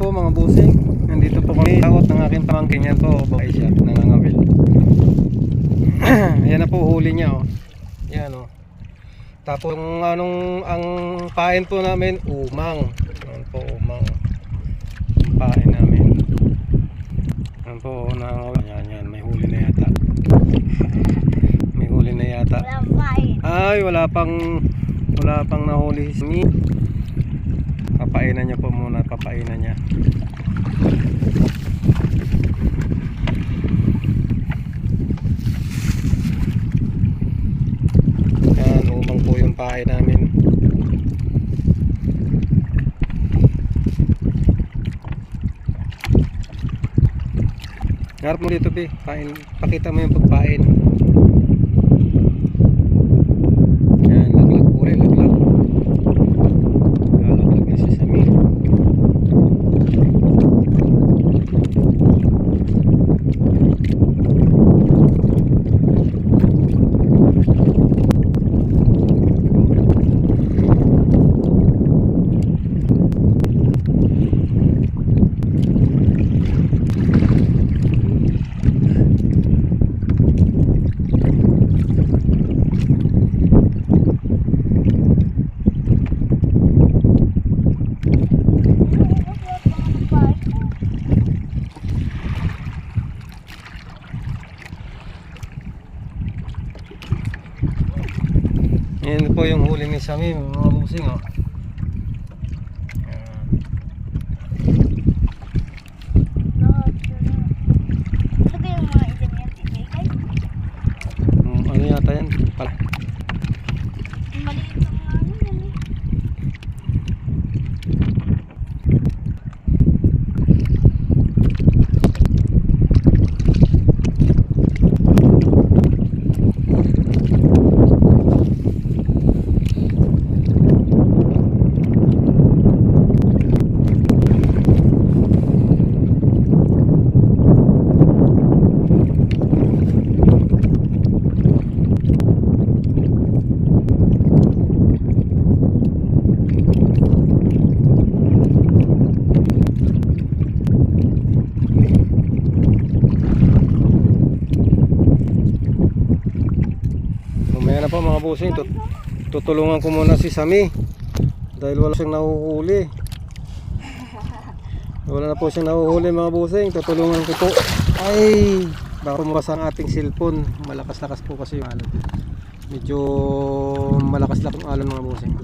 po mga busing. Nandito po kami takot ng aking pamangkin. Yan po, babae siya, nangangawil. Yan na po huli niya oh. Yan oh. Tapos ang pain po namin umang. Yan po umang. Ang pain namin. Yan po nangangawil. Yan, may huli na yata. May huli na yata. Ay, wala pang nahuli. Papainan niya po muna, papainan niya. Yan, umang po yung pain namin. Harap mo dito, Pi. Pain, pakita mo yung pagpain. Yan, laglag po rin, laglag. Laglag na si Sammy. Yan po yung huli ni Sammy, mga busing oh. Ano yata yan? Pala. Maliit ang ano yan eh. Mamaya na po mga busing, tutulungan ko muna si Sammy dahil wala siyang nahuhuli. Wala na po siyang nahuhuli mga busing, tutulungan ko po. Ay, baka bumakas ang ating cellphone. Malakas-lakas po kasi yung alon. Medyo malakas lang ang alon mga busing.